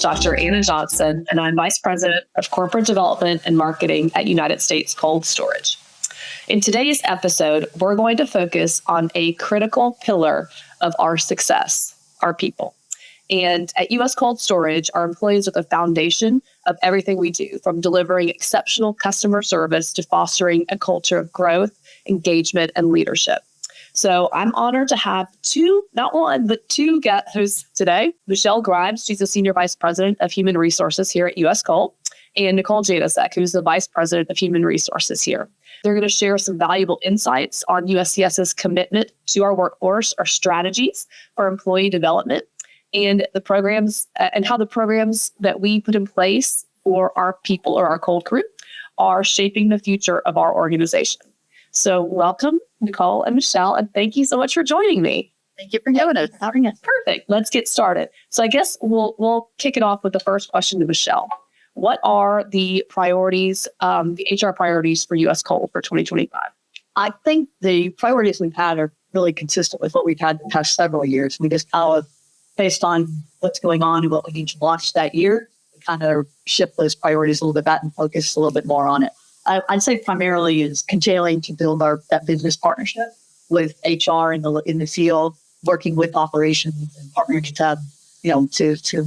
Dr. Anna Johnson, and I'm Vice President of Corporate Development and Marketing at United States Cold Storage. In today's episode, we're going to focus on a critical pillar of our success, our people. And at U.S. Cold Storage, our employees are the foundation of everything we do, from delivering exceptional customer service to fostering a culture of growth, engagement, and leadership. So I'm honored to have not one, but two guest hosts today. Michelle Grimes, she's the Senior Vice President of Human Resources here at U.S. Cold, and Nicole Janecek, who's the Vice President of Human Resources here. They're going to share some valuable insights on USCS's commitment to our workforce, our strategies for employee development, and the programs and how the programs that we put in place for our people or our cold crew are shaping the future of our organization. So welcome, Nicole and Michelle, and thank you so much for joining me. Thank you for having us. Perfect. Let's get started. So I guess we'll kick it off with the first question to Michelle. What are the priorities, the HR priorities for U.S. Cold for 2025? I think the priorities we've had are really consistent with what we've had the past several years. We just based on what's going on and what we need to launch that year, we kind of shift those priorities a little bit back and focus a little bit more on it. I'd say primarily is continuing to build that business partnership with HR in the field, working with operations and partners to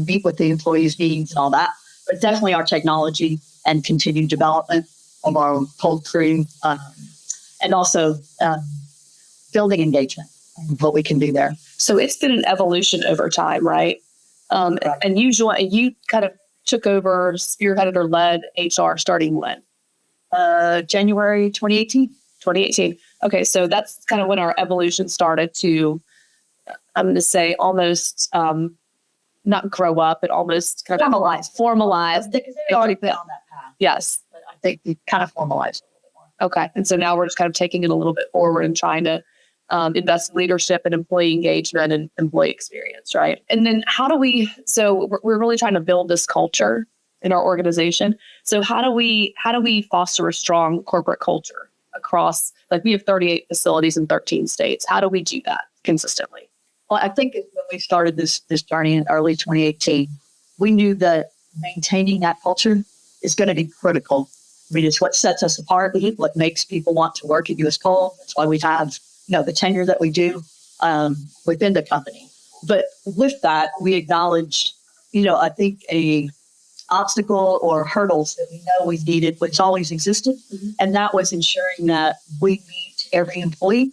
meet with the employees' needs and all that. But definitely our technology and continued development of our cold crew, and also building engagement and what we can do there. So it's been an evolution over time, right? Right. And you kind of took over, spearheaded or led HR starting when? January 2018. 2018. Okay, so that's kind of when our evolution started to, I'm going to say almost not grow up, but almost kind of formalize. Because they already been on that path. Yes. But I think we kind of formalized a little bit more. Okay, and so now we're just kind of taking it a little bit forward and trying to invest in leadership and employee engagement and employee experience, right? And then we're really trying to build this culture in our organization. So how do we foster a strong corporate culture across, we have 38 facilities in 13 states. How do we do that consistently? Well, I think when we started this journey in early 2018, we knew that maintaining that culture is going to be critical. I mean, it's what sets us apart, what makes people want to work at U.S. Cold. That's why we have, the tenure that we do within the company. But with that, we acknowledge, I think a obstacle or hurdles that we know we needed, which always existed. Mm-hmm. And that was ensuring that we meet every employee,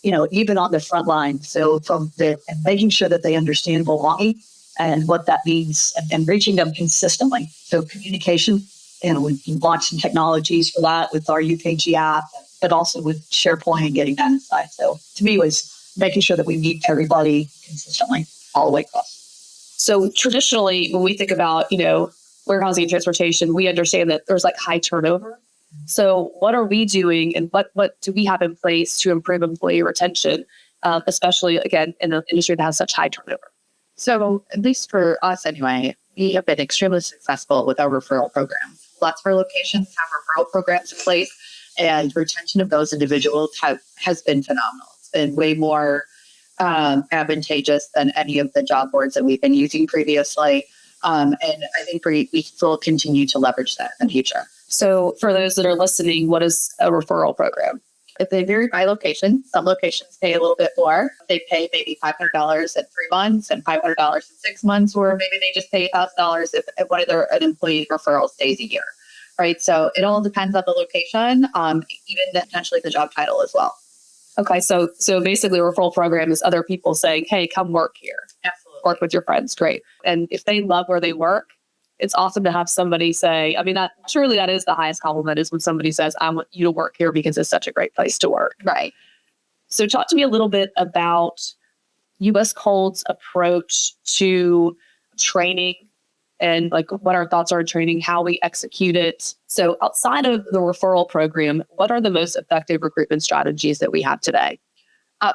even on the front line. So and making sure that they understand belonging and what that means and reaching them consistently. So communication, we've launched some technologies for that with our UKG app, but also with SharePoint and getting that inside. So to me, it was making sure that we meet everybody consistently all the way across. So traditionally, when we think about, warehousing and transportation, we understand that there's high turnover. So what are we doing and what do we have in place to improve employee retention, especially, again, in an industry that has such high turnover? So at least for us anyway, we have been extremely successful with our referral program. Lots of our locations have referral programs in place, and retention of those individuals has been phenomenal. It's been way more advantageous than any of the job boards that we've been using previously. And I think we will continue to leverage that in the future. So for those that are listening, what is a referral program? If they vary by location, some locations pay a little bit more. They pay maybe $500 in 3 months and $500 in 6 months, or maybe they just pay $1,000 if one of an employee referral stays a year, right? So it all depends on the location, even potentially the job title as well. Okay, so basically a referral program is other people saying, hey, come work here. Absolutely. Work with your friends, great. And if they love where they work, it's awesome to have somebody say, that is the highest compliment, is when somebody says, I want you to work here because it's such a great place to work. Right. So talk to me a little bit about U.S. Cold's approach to training and what our thoughts are on training, how we execute it. So outside of the referral program, what are the most effective recruitment strategies that we have today?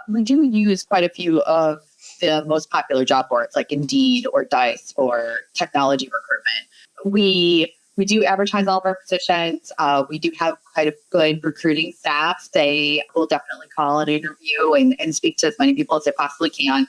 We do use quite a few of the most popular job boards like Indeed or Dice for technology recruitment. We do advertise all of our positions. We do have quite a good recruiting staff. They will definitely call and interview and speak to as many people as they possibly can.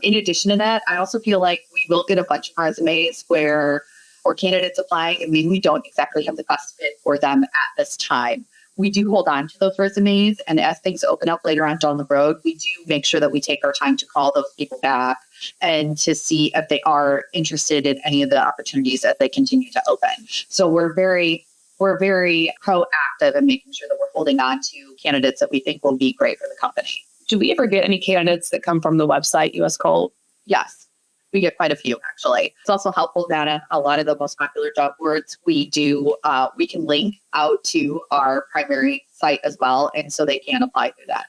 In addition to that, I also feel like we we will get a bunch of resumes or candidates applying. I mean, we don't exactly have the best fit for them at this time. We do hold on to those resumes. And as things open up later on down the road, we do make sure that we take our time to call those people back and to see if they are interested in any of the opportunities that they continue to open. So we're very proactive in making sure that we're holding on to candidates that we think will be great for the company. Do we ever get any candidates that come from the website, US Cold? Yes, we get quite a few, actually. It's also helpful data. A lot of the most popular job boards, we can link out to our primary site as well. And so they can apply through that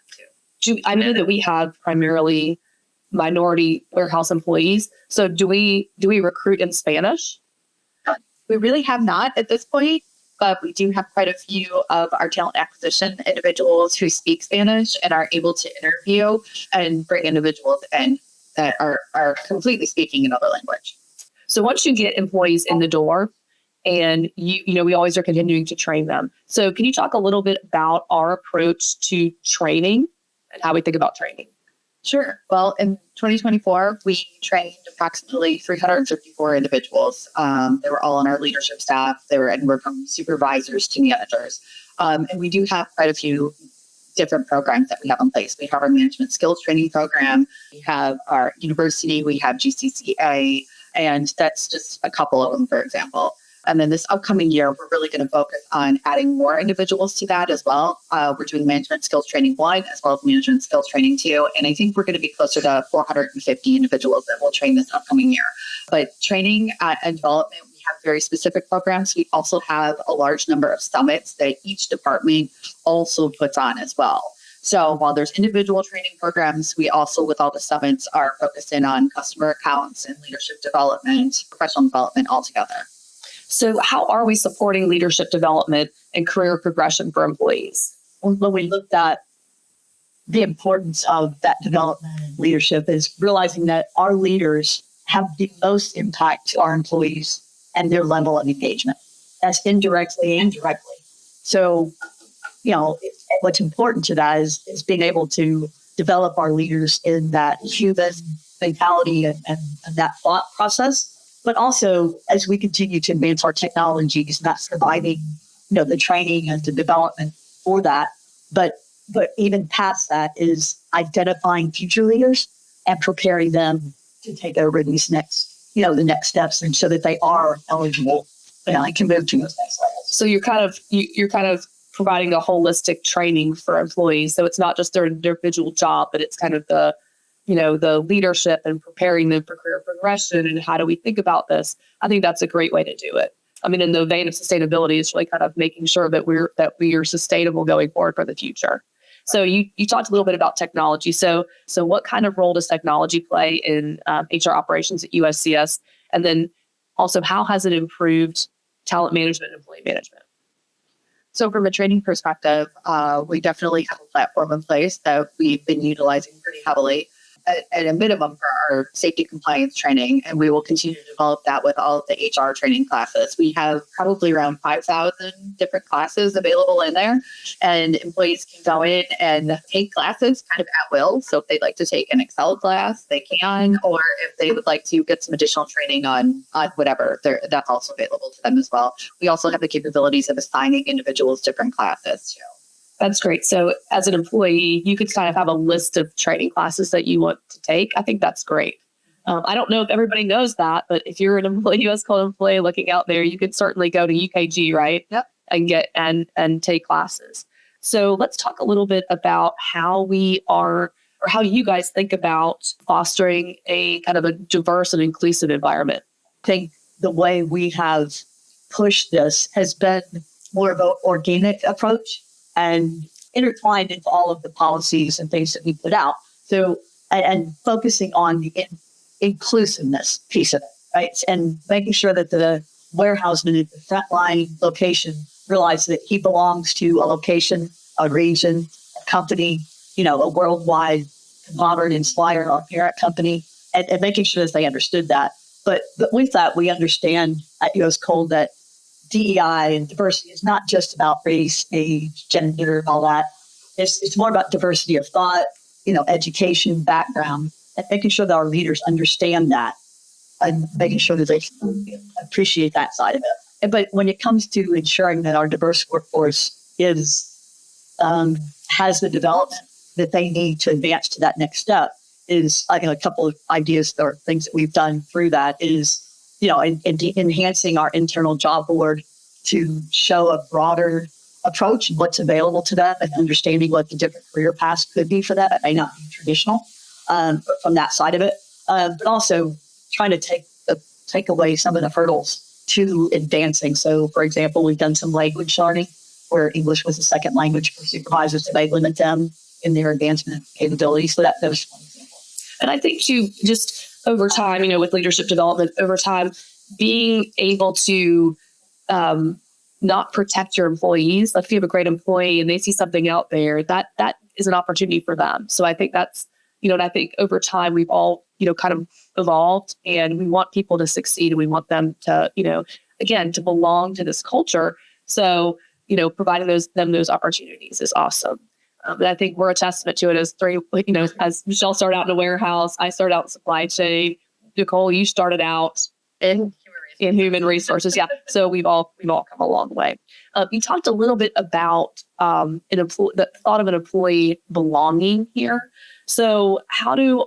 too. I know that we have primarily minority warehouse employees. So do we recruit in Spanish? We really have not at this point, but we do have quite a few of our talent acquisition individuals who speak Spanish and are able to interview and bring individuals in that are completely speaking another language. So once you get employees in the door and we always are continuing to train them. So can you talk a little bit about our approach to training and how we think about training? Sure. Well, in 2024, we trained approximately 354 individuals. They were all on our leadership staff. They were anywhere from supervisors to managers. And we do have quite a few different programs that we have in place. We have our management skills training program. We have our university. We have GCCA. And that's just a couple of them, for example. And then this upcoming year, we're really going to focus on adding more individuals to that as well. We're doing management skills training 1 as well as management skills training 2. And I think we're going to be closer to 450 individuals that will train this upcoming year. But training and development, we have very specific programs. We also have a large number of summits that each department also puts on as well. So while there's individual training programs, we also, with all the summits, are focused in on customer accounts and leadership development, professional development altogether. So how are we supporting leadership development and career progression for employees? When we looked at the importance of that development and leadership is realizing that our leaders have the most impact to our employees and their level of engagement. That's indirectly and directly. So, what's important to that is being able to develop our leaders in that human mentality and that thought process. But also, as we continue to advance our technologies, that's providing, the training and the development for that. But even past that is identifying future leaders and preparing them to take over these next, the next steps, and so that they are eligible and can move to those next levels. So you're kind of providing a holistic training for employees. So it's not just their individual job, but it's kind of the leadership and preparing them for career progression and how do we think about this? I think that's a great way to do it. I mean, in the vein of sustainability, it's really kind of making sure that we are sustainable going forward for the future. So you talked a little bit about technology. So what kind of role does technology play in HR operations at USCS? And then also, how has it improved talent management and employee management? So from a training perspective, we definitely have a platform in place that we've been utilizing pretty heavily at a minimum for our safety compliance training, and we will continue to develop that with all of the HR training classes. We have probably around 5,000 different classes available in there, and employees can go in and take classes kind of at will. So if they'd like to take an Excel class, they can, or if they would like to get some additional training on whatever, that's also available to them as well. We also have the capabilities of assigning individuals different classes too. That's great. So as an employee, you could kind of have a list of training classes that you want to take. I think that's great. I don't know if everybody knows that, but if you're an employee, US Cold employee looking out there, you could certainly go to UKG, right? Yep. And get and take classes. So let's talk a little bit about how how you guys think about fostering a kind of a diverse and inclusive environment. I think the way we have pushed this has been more of an organic approach and intertwined into all of the policies and things that we put out. So, and focusing on the inclusiveness piece of it, right? And making sure that the warehouseman at the frontline location realizes that he belongs to a location, a region, a company, a worldwide modern inspire our parent company, and making sure that they understood that. But with that, we understand at US Cold that DEI and diversity is not just about race, age, gender, and all that. It's more about diversity of thought, education, background, and making sure that our leaders understand that and making sure that they appreciate that side of it. But when it comes to ensuring that our diverse workforce has the development that they need to advance to that next step, is I think a couple of ideas or things that we've done through that is, enhancing our internal job board to show a broader approach and what's available to them, and understanding what the different career paths could be for that. That may not be traditional from that side of it, but also trying to take away some of the hurdles to advancing. So, for example, we've done some language sharding where English was a second language for supervisors, so they limit them in their advancement capabilities. So that's one example. And I think too, just over time, with leadership development, over time, being able to not protect your employees. Like if you have a great employee and they see something out there, that is an opportunity for them. So I think that's, and I think over time we've all, kind of evolved, and we want people to succeed, and we want them to, again, to belong to this culture. So, providing them those opportunities is awesome. But I think we're a testament to it as three, as Michelle started out in a warehouse, I started out in supply chain. Nicole, you started out in human resources. Yeah. So we've all come a long way. You talked a little bit about the thought of an employee belonging here. So how do,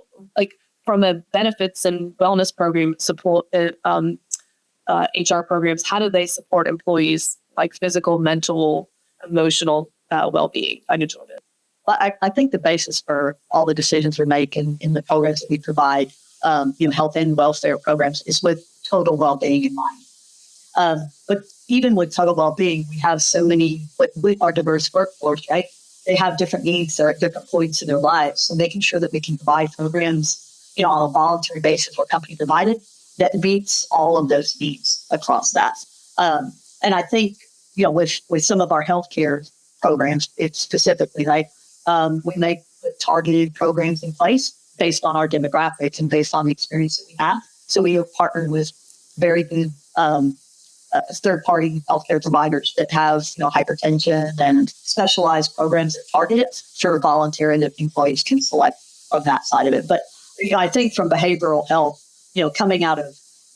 from a benefits and wellness program support, HR programs, how do they support employees like physical, mental, emotional well-being? I enjoyed it. Well, I think the basis for all the decisions we make in the programs that we provide, health and welfare programs, is with total well-being in mind. But even with total well-being, we have so many, with our diverse workforce, right? They have different needs. They're at different points in their lives. So making sure that we can provide programs, on a voluntary basis or company provided, that meets all of those needs across that. And I think, with some of our healthcare programs, it's specifically like we make targeted programs in place based on our demographics and based on the experience that we have. So we have partnered with very good third-party healthcare providers that have, hypertension and specialized programs that target it for voluntary that employees can select on that side of it. But I think from behavioral health, coming out of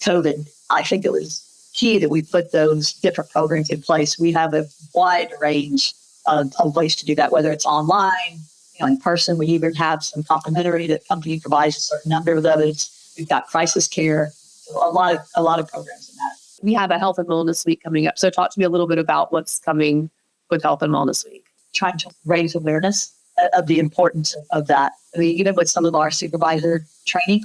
COVID, I think it was key that we put those different programs in place. We have a wide range of ways to do that, whether it's online, in person. We even have some complimentary that company provides a certain number of those. We've got crisis care, so a lot of programs in that. We have a Health and Wellness Week coming up. So talk to me a little bit about what's coming with Health and Wellness Week. Trying to raise awareness of the importance of that. I mean, even with some of our supervisor training,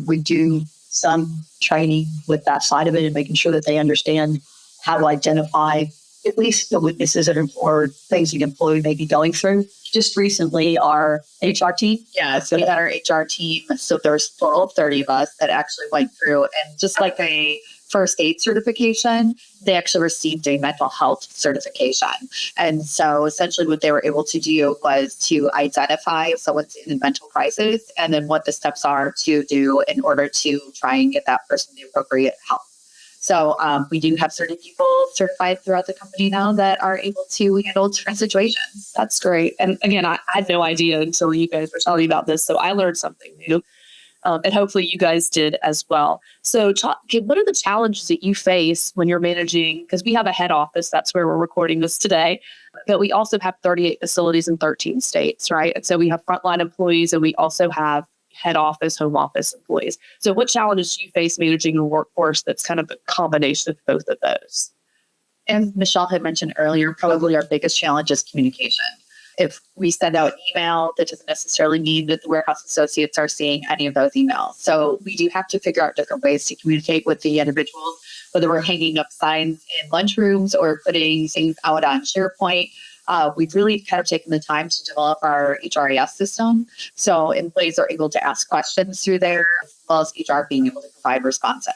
we do some training with that side of it and making sure that they understand how to identify at least the weaknesses or things the employee may be going through. Just recently, our HR team. Yeah, so we had our HR team. So there's a total of 30 of us that actually went through, and just like a first aid certification, they actually received a mental health certification. And so essentially what they were able to do was to identify if someone's in a mental crisis, and then what the steps are to do in order to try and get that person the appropriate help. So we do have certain people certified throughout the company now that are able to handle different situations. That's great. And again, I had no idea until you guys were telling me about this. So I learned something new. And hopefully you guys did as well. So what are the challenges that you face when you're managing, because we have a head office, that's where we're recording this today, but we also have 38 facilities in 13 states, right? And so we have frontline employees, and we also have head office, home office employees. So what challenges do you face managing a workforce that's kind of a combination of both of those? And Michelle had mentioned earlier, probably our biggest challenge is communication. If we send out email, that doesn't necessarily mean that the warehouse associates are seeing any of those emails. So we do have to figure out different ways to communicate with the individuals, whether we're hanging up signs in lunchrooms or putting things out on SharePoint. We've really kind of taken the time to develop our HRIS system. So employees are able to ask questions through there, as well as HR being able to provide responses.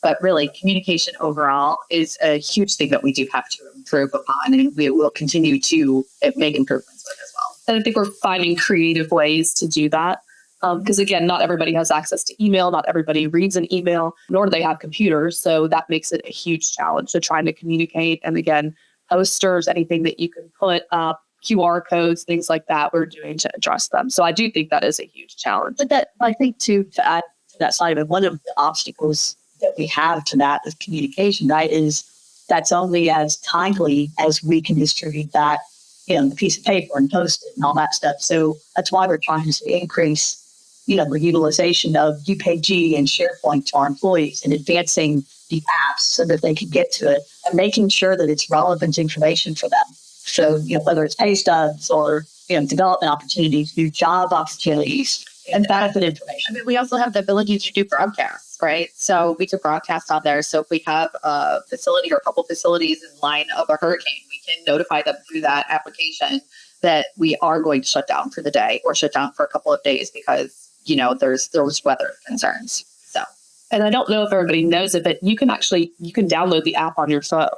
But really, communication overall is a huge thing that we do have to improve upon, and we will continue to make improvements with as well. And I think we're finding creative ways to do that. Because again, not everybody has access to email. Not everybody reads an email, nor do they have computers. So that makes it a huge challenge to trying to communicate. And again, posters, anything that you can put up, QR codes, things like that, we're doing to address them. So I do think that is a huge challenge. But that, I think, to add to that side of it, one of the obstacles that we have to that of communication, right, is that's only as timely as we can distribute that, the piece of paper and post it and all that stuff. So that's why we're trying to increase, the utilization of UKG and SharePoint to our employees and advancing the apps so that they can get to it and making sure that it's relevant information for them. So, whether it's pay stubs or, development opportunities, new job opportunities, and benefit information. I mean, we also have the ability to do broadcasts, right? So we can broadcast on there. So if we have a facility or a couple facilities in line of a hurricane, we can notify them through that application that we are going to shut down for the day or shut down for a couple of days because, there was weather concerns. So, And I don't know if everybody knows it, but you can download the app on your phone.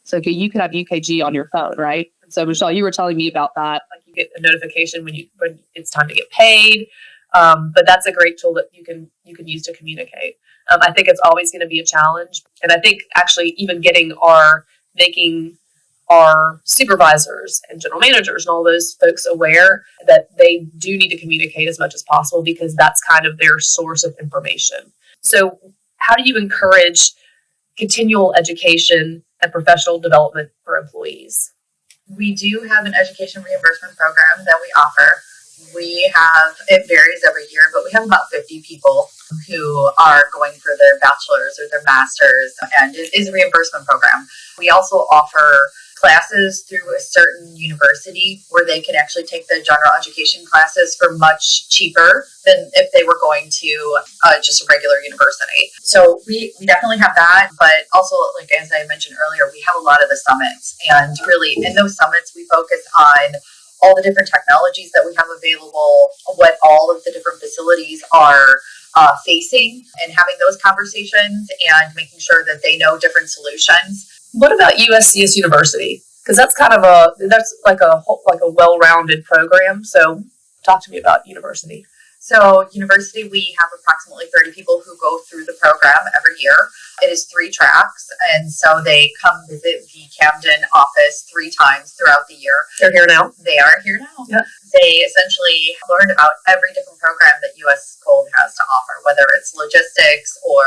So you can have UKG on your phone, right? So Michelle, you were telling me about that. Like you get a notification when it's time to get paid. But that's a great tool that you can use to communicate. I think it's always going to be a challenge, and I think actually even making our supervisors and general managers and all those folks aware that they do need to communicate as much as possible because that's kind of their source of information. So, how do you encourage continual education and professional development for employees? We do have an education reimbursement program that we offer. It varies every year, but we have about 50 people who are going for their bachelor's or their master's, and it is a reimbursement program. We also offer classes through a certain university where they can actually take the general education classes for much cheaper than if they were going to just a regular university. So we definitely have that, but also, like as I mentioned earlier, we have a lot of the summits, and really in those summits we focus on all the different technologies that we have available, what all of the different facilities are facing, and having those conversations and making sure that they know different solutions. What about USCS University? Because that's kind of that's like a well-rounded program. So talk to me about university. So university, we have approximately 30 people who go through the program every year. It is 3 tracks, and so they come visit the Camden office 3 times throughout the year. They're here now? They are here now. Yeah. They essentially learn about every different program that US Cold has to offer, whether it's logistics or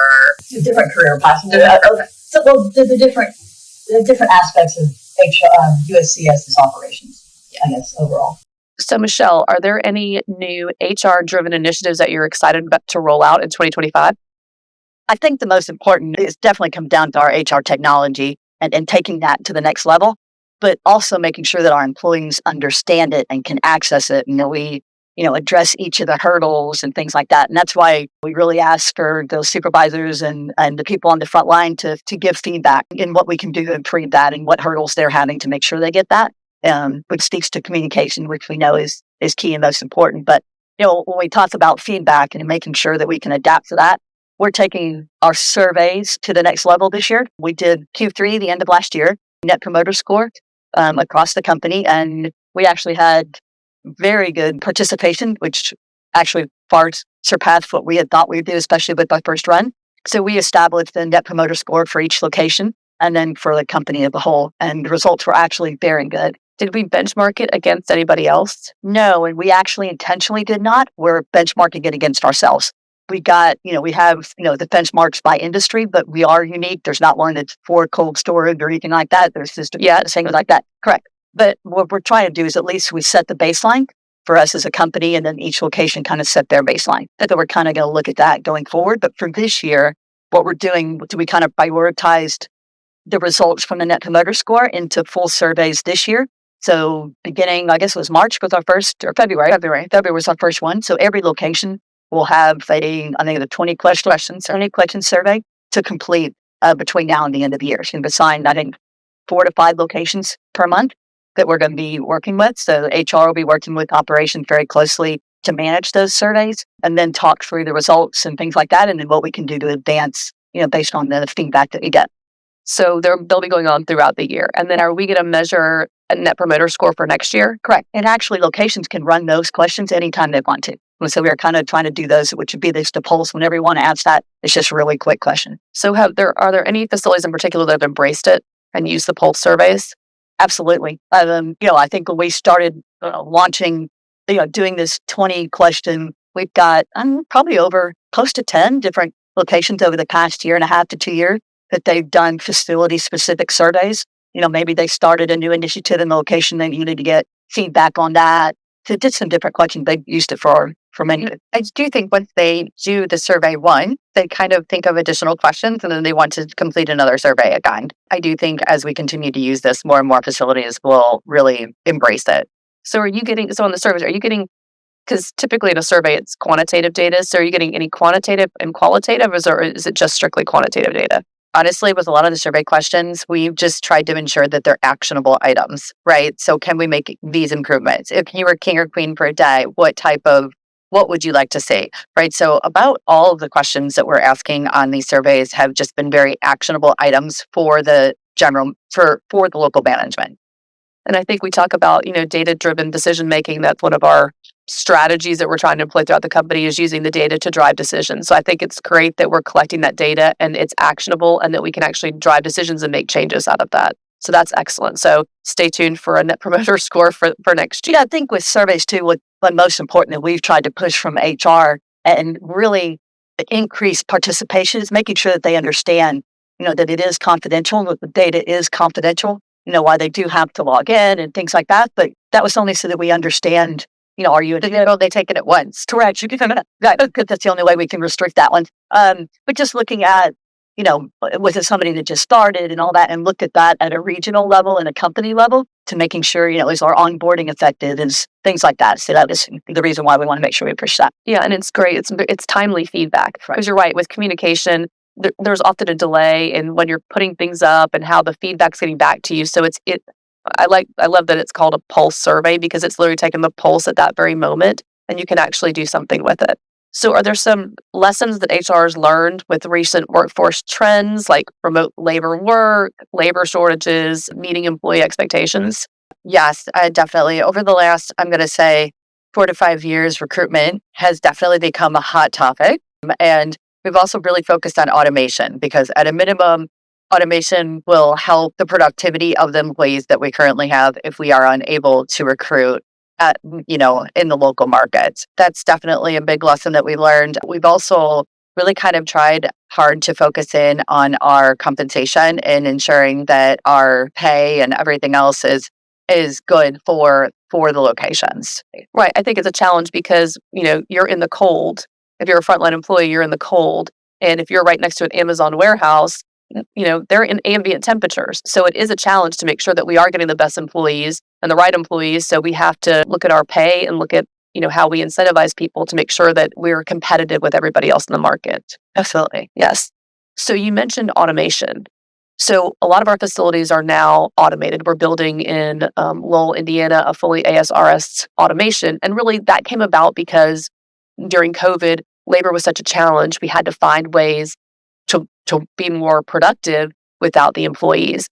Different career paths. So, the different aspects of USCS's operations, I guess, overall. So Michelle, are there any new HR-driven initiatives that you're excited about to roll out in 2025? I think the most important is definitely come down to our HR technology and taking that to the next level, but also making sure that our employees understand it and can access it. We address each of the hurdles and things like that. And that's why we really ask for those supervisors and the people on the front line to give feedback in what we can do to improve that and what hurdles they're having to make sure they get that, which speaks to communication, which we know is key and most important. But, when we talk about feedback and making sure that we can adapt to that, we're taking our surveys to the next level this year. We did Q3, the end of last year, Net Promoter Score across the company. And we actually had very good participation, which actually far surpassed what we had thought we'd do, especially with our first run. So we established the Net Promoter Score for each location and then for the company as a whole. And the results were actually very good. Did we benchmark it against anybody else? No, and we actually intentionally did not. We're benchmarking it against ourselves. We got, we have, the benchmarks by industry, but we are unique. There's not one that's for cold storage or anything like that. There's just, things like that. Correct. But what we're trying to do is at least we set the baseline for us as a company, and then each location kind of set their baseline. And then we're kind of going to look at that going forward. But for this year, what we're doing, we kind of prioritized the results from the Net Promoter Score into full surveys this year. So beginning, I guess it was March was our first, or February was our first one. So every location will have a 20 question survey to complete between now and the end of the year. So we've assigned, I think, 4 to 5 locations per month that we're going to be working with. So HR will be working with operations very closely to manage those surveys and then talk through the results and things like that, and then what we can do to advance, based on the feedback that we get. So they'll be going on throughout the year. And then are we going to measure a Net Promoter Score for next year? Correct. And actually, locations can run those questions anytime they want to. So we are kind of trying to do those, which would be this to pulse whenever you want to ask that. It's just a really quick question. So are there any facilities in particular that have embraced it and used the pulse surveys? Absolutely. I think when we started launching, doing this 20 question, we've got probably over close to 10 different locations over the past year and a half to 2 years that they've done facility specific surveys. Maybe they started a new initiative in the location. They needed to get feedback on that. So did some different questions. They've used it for many. I do think once they do the survey one, they kind of think of additional questions and then they want to complete another survey again. I do think as we continue to use this, more and more facilities will really embrace it. So on the surveys, are you getting, because typically in a survey, it's quantitative data. So are you getting any quantitative and qualitative, or is it just strictly quantitative data? Honestly, with a lot of the survey questions, we've just tried to ensure that they're actionable items, right? So can we make these improvements? If you were king or queen for a day, what would you like to see, right? So about all of the questions that we're asking on these surveys have just been very actionable items for the for the local management. And I think we talk about, data-driven decision-making. That's one of our strategies that we're trying to employ throughout the company, is using the data to drive decisions. So I think it's great that we're collecting that data and it's actionable and that we can actually drive decisions and make changes out of that. So that's excellent. So stay tuned for a Net Promoter Score for next year. I think with surveys too, what most important that we've tried to push from HR and really increase participation is making sure that they understand, that it is confidential, that the data is confidential, why they do have to log in and things like that. But that was only so that we understand, are you, they take it at once. Correct. You can, that's the only way we can restrict that one. But just looking at, was it somebody that just started and all that, and looked at that at a regional level and a company level to making sure, is our onboarding effective and things like that. So that is the reason why we want to make sure we push that. Yeah, and it's great. It's timely feedback, because you're right. With communication, there's often a delay in when you're putting things up and how the feedback's getting back to you. So I love that it's called a pulse survey, because it's literally taking the pulse at that very moment and you can actually do something with it. So are there some lessons that HR has learned with recent workforce trends, like remote labor work, labor shortages, meeting employee expectations? Yes, definitely. Over the last, I'm going to say, 4 to 5 years, recruitment has definitely become a hot topic. And we've also really focused on automation, because at a minimum, automation will help the productivity of the employees that we currently have if we are unable to recruit in the local markets. That's definitely a big lesson that we learned. We've also really kind of tried hard to focus in on our compensation and ensuring that our pay and everything else is good for the locations. Right. I think it's a challenge because, you're in the cold. If you're a frontline employee, you're in the cold. And if you're right next to an Amazon warehouse, they're in ambient temperatures. So it is a challenge to make sure that we are getting the best employees and the right employees. So we have to look at our pay and look at, how we incentivize people to make sure that we're competitive with everybody else in the market. Absolutely. Yes. So you mentioned automation. So a lot of our facilities are now automated. We're building in Lowell, Indiana, a fully ASRS automation. And really that came about because during COVID, labor was such a challenge. We had to find ways to be more productive without the employees.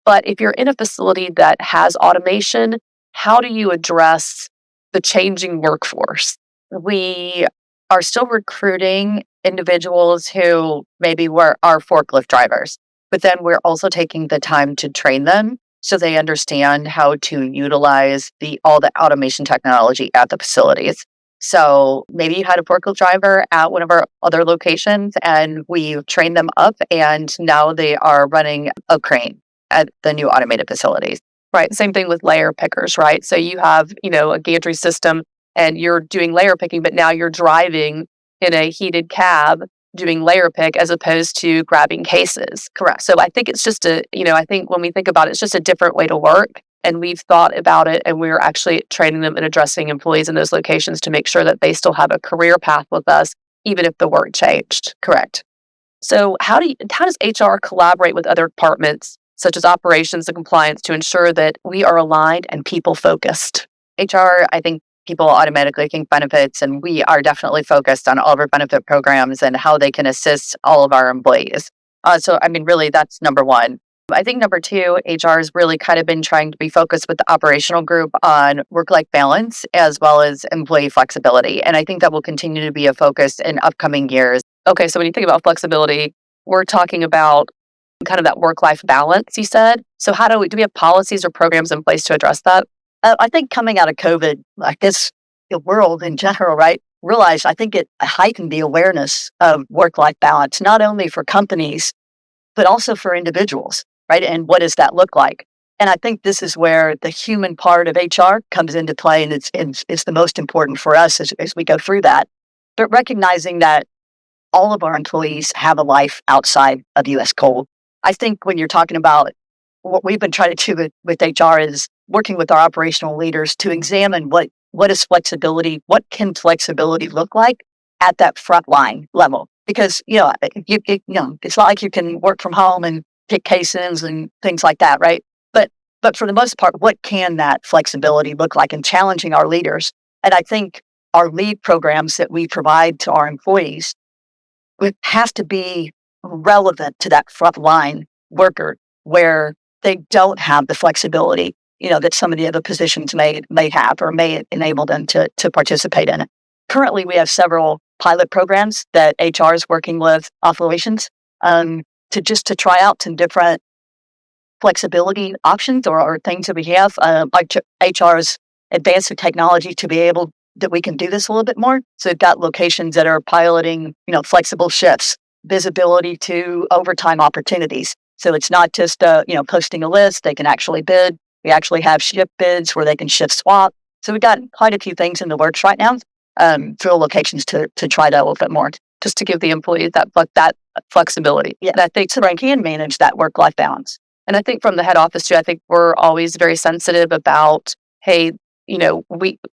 But if you're in a facility that has automation, how do you address the changing workforce? We are still recruiting individuals who maybe are forklift drivers, but then we're also taking the time to train them so they understand how to utilize all the automation technology at the facilities. So maybe you had a forklift driver at one of our other locations and we trained them up and now they are running a crane at the new automated facilities. Right. Same thing with layer pickers, right? So you have, a gantry system and you're doing layer picking, but now you're driving in a heated cab doing layer pick as opposed to grabbing cases. Correct. So I think it's just I think when we think about it, it's just a different way to work. And we've thought about it and we're actually training them and addressing employees in those locations to make sure that they still have a career path with us, even if the work changed. Correct. So how does HR collaborate with other departments, such as operations and compliance, to ensure that we are aligned and people focused? HR, I think people automatically think benefits, and we are definitely focused on all of our benefit programs and how they can assist all of our employees. Really, that's number one. I think number two, HR has really kind of been trying to be focused with the operational group on work-life balance as well as employee flexibility. And I think that will continue to be a focus in upcoming years. Okay, so when you think about flexibility, we're talking about kind of that work-life balance, you said. So do we have policies or programs in place to address that? I think coming out of COVID, like this, the world in general, right? realized, I think it heightened the awareness of work-life balance, not only for companies, but also for individuals, right? And what does that look like? And I think this is where the human part of HR comes into play, and it's the most important for us as we go through that. But recognizing that all of our employees have a life outside of US Cold. I think when you're talking about what we've been trying to do with HR is working with our operational leaders to examine what is flexibility, what can flexibility look like at that frontline level. Because, it's not like you can work from home and pick cases and things like that, right? But for the most part, what can that flexibility look like in challenging our leaders? And I think our lead programs that we provide to our employees would have to be relevant to that frontline worker where they don't have the flexibility, that some of the other positions may have or may enable them to participate in it. Currently, we have several pilot programs that HR is working with operations to try out some different flexibility options or things that we have, like HR's advanced technology to be able that we can do this a little bit more. So we've got locations that are piloting, flexible shifts, visibility to overtime opportunities. So it's not just, posting a list. They can actually bid. We actually have shift bids where they can shift swap. So we've got quite a few things in the works right now through locations to try that a little bit more. Just to give the employees that flexibility. Yeah, and I think so they can manage that work-life balance. And I think from the head office too, I think we're always very sensitive about, hey,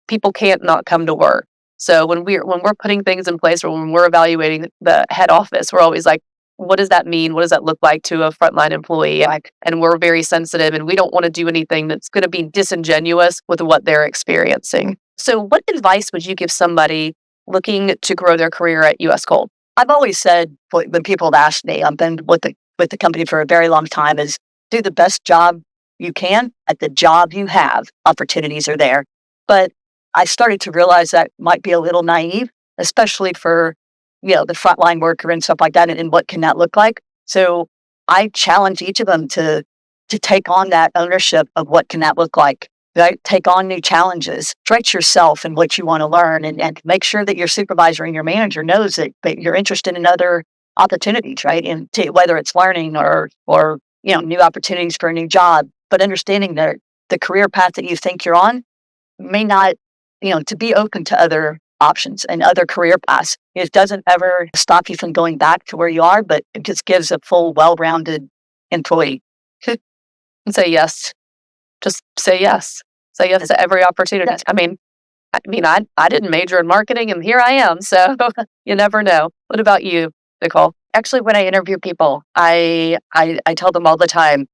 people can't not come to work. So when we're putting things in place or when we're evaluating the head office, we're always like, what does that mean? What does that look like to a frontline employee? And we're very sensitive, and we don't want to do anything that's going to be disingenuous with what they're experiencing. So what advice would you give somebody looking to grow their career at US Cold? I've always said when people have asked me, I've been with the company for a very long time, is do the best job you can at the job you have. Opportunities are there. But I started to realize that might be a little naive, especially for, the frontline worker and stuff like that. And what can that look like? So I challenge each of them to take on that ownership of what can that look like, right? Take on new challenges, stretch yourself in what you want to learn, and make sure that your supervisor and your manager knows that you're interested in other opportunities, right? And whether it's learning or new opportunities for a new job, but understanding that the career path that you think you're on may not, to be open to other options and other career paths. It doesn't ever stop you from going back to where you are, but it just gives a full, well-rounded employee. And say yes. Just say yes. Say yes to every opportunity. Yes. I mean, I didn't major in marketing, and here I am. So you never know. What about you, Nicole? Actually, when I interview people, I tell them all the time,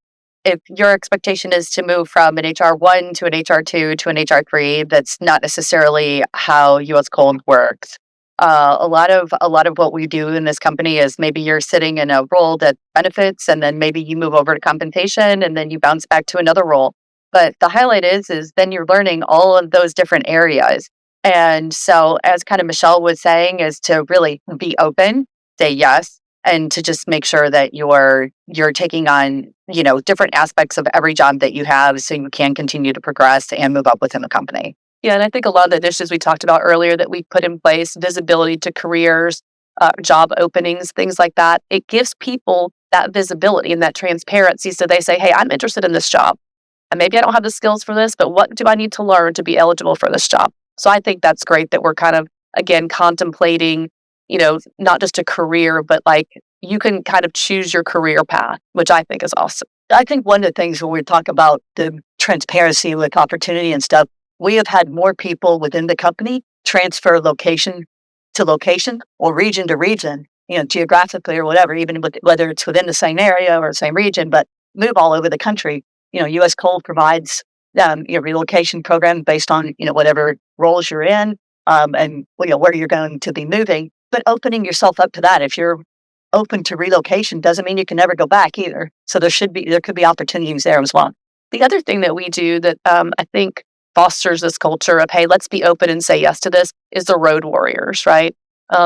if your expectation is to move from an HR1 to an HR2 to an HR3, that's not necessarily how US Cold works. A lot of what we do in this company is maybe you're sitting in a role that benefits, and then maybe you move over to compensation, and then you bounce back to another role. But the highlight is then you're learning all of those different areas. And so, as kind of Michelle was saying, is to really be open, say yes, and to just make sure that you're taking on, different aspects of every job that you have so you can continue to progress and move up within the company. Yeah, and I think a lot of the initiatives we talked about earlier that we put in place, visibility to careers, job openings, things like that, it gives people that visibility and that transparency. So they say, hey, I'm interested in this job. And maybe I don't have the skills for this, but what do I need to learn to be eligible for this job? So I think that's great that we're kind of, again, contemplating, not just a career, but like you can kind of choose your career path, which I think is awesome. I think one of the things when we talk about the transparency with opportunity and stuff, we have had more people within the company transfer location to location or region to region, geographically or whatever, even whether it's within the same area or the same region, but move all over the country. US Cold provides relocation program based on, whatever roles you're in and where you're going to be moving, but opening yourself up to that. If you're open to relocation doesn't mean you can never go back either. So there could be opportunities there as well. The other thing that we do that I think fosters this culture of, hey, let's be open and say yes to this is the Road Warriors, right?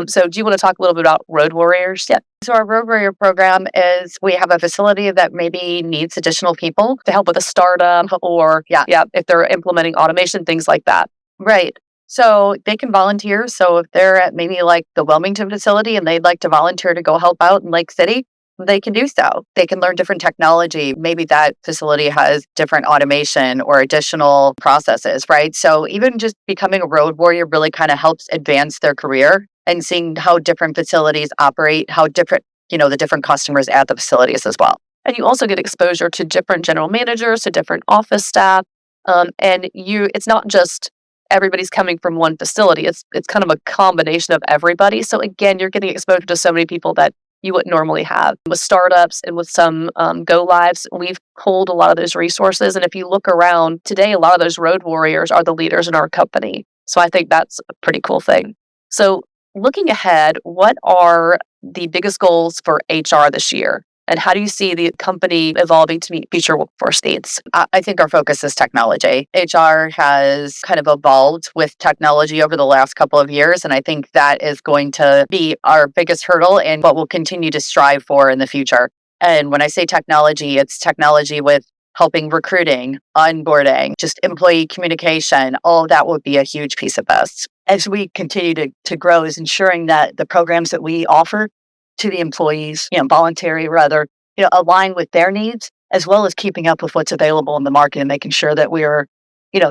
So do you want to talk a little bit about Road Warriors? Yeah. So our Road Warrior program is we have a facility that maybe needs additional people To help with a startup or if they're implementing automation, things like that. Right. So they can volunteer. So if they're at maybe like the Wilmington facility and they'd like to volunteer to go help out in Lake City, they can do so. They can learn different technology. Maybe that facility has different automation or additional processes, right? So even just becoming a road warrior really kind of helps advance their career and seeing how different facilities operate, how different, the different customers at the facilities as well. And you also get exposure to different general managers, to different office staff. It's not just everybody's coming from one facility. It's kind of a combination of everybody. So again, you're getting exposure to so many people that you wouldn't normally have. With startups and with some go lives, we've pulled a lot of those resources. And if you look around today, a lot of those road warriors are the leaders in our company. So I think that's a pretty cool thing. So looking ahead, what are the biggest goals for HR this year? And how do you see the company evolving to meet future workforce needs? I think our focus is technology. HR has kind of evolved with technology over the last couple of years, and I think that is going to be our biggest hurdle and what we'll continue to strive for in the future. And when I say technology, it's technology with helping recruiting, onboarding, just employee communication. All of that will be a huge piece of this. As we continue to grow, is ensuring that the programs that we offer to the employees, voluntary rather, align with their needs, as well as keeping up with what's available in the market and making sure that we're,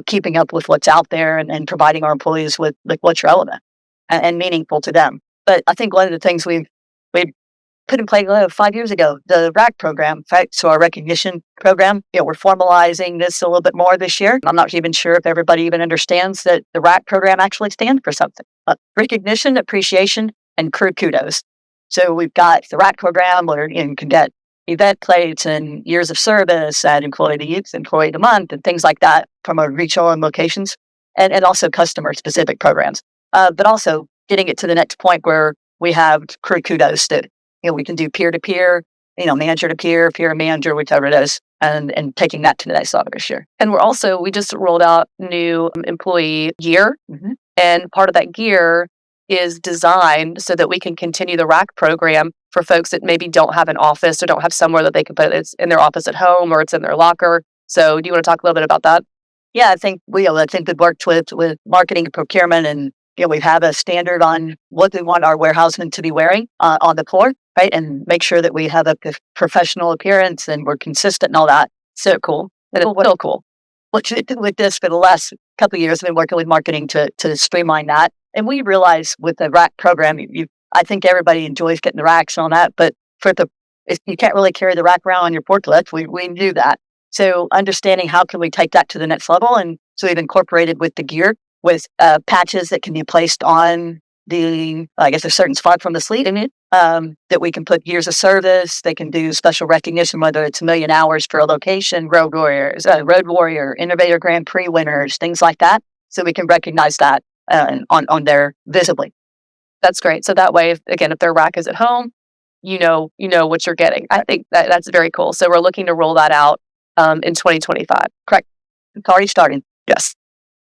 keeping up with what's out there and providing our employees with like what's relevant and meaningful to them. But I think one of the things we've put in place 5 years ago, the RAC program, right? So our recognition program, we're formalizing this a little bit more this year. I'm not even sure if everybody even understands that the RAC program actually stands for something. Recognition, appreciation, and Crew Kudos. So we've got the RAC program where you can get event plates and years of service and employee of the month and things like that from our regional and locations and also customer specific programs. But also getting it to the next point where we have Crew Kudos that, we can do peer-to-peer, manager to peer, peer to manager, whichever it is, and taking that to the next level this year. And we just rolled out new employee gear. Mm-hmm. And part of that gear is designed so that we can continue the RAC program for folks that maybe don't have an office or don't have somewhere that they can put it. It's in their office at home or it's in their locker. So do you want to talk a little bit about that? Yeah, I think we've worked with marketing and procurement, and we have a standard on what we want our warehousemen to be wearing on the floor, right? And make sure that we have a professional appearance and we're consistent and all that. So cool. And it's so cool. With this for the last couple of years, I've been working with marketing to streamline that. And we realize with the RAC program, I think everybody enjoys getting the racks and all that, but if you can't really carry the rack around on your forklift, we do that. So understanding how can we take that to the next level, and so we've incorporated with the gear with patches that can be placed on a certain spot from the sleeve in it, that we can put years of service. They can do special recognition, whether it's 1,000,000 hours for a location, road warrior, innovator Grand Prix winners, things like that. So we can recognize that on there visibly. That's great. So that way, if their rack is at home, you know what you're getting. I think that's very cool. So we're looking to roll that out in 2025. Correct. It's already starting. Yes.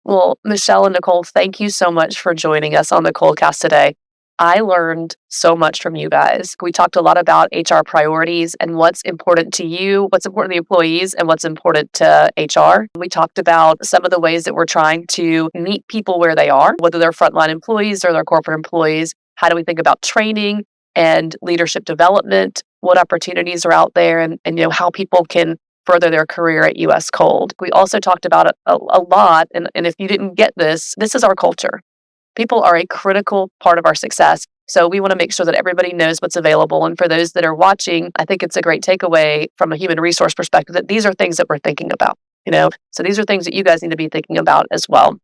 Well, Michelle and Nicole, thank you so much for joining us on the ColdCast today. I learned so much from you guys. We talked a lot about HR priorities and what's important to you, what's important to the employees, and what's important to HR. We talked about some of the ways that we're trying to meet people where they are, whether they're frontline employees or they're corporate employees. How do we think about training and leadership development? What opportunities are out there, and how people can further their career at US Cold. We also talked about it a lot, and if you didn't get this is our culture. People are a critical part of our success. So we want to make sure that everybody knows what's available. And for those that are watching, I think it's a great takeaway from a human resource perspective that these are things that we're thinking about, So these are things that you guys need to be thinking about as well.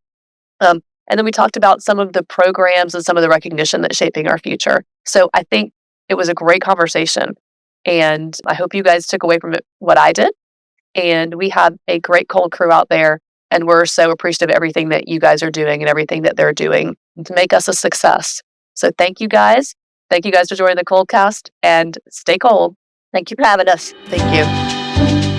And then we talked about some of the programs and some of the recognition that's shaping our future. So I think it was a great conversation. And I hope you guys took away from it what I did. And we have a great Cold crew out there. And we're so appreciative of everything that you guys are doing and everything that they're doing to make us a success. So thank you guys. Thank you guys for joining the ColdCast, and stay cold. Thank you for having us. Thank you.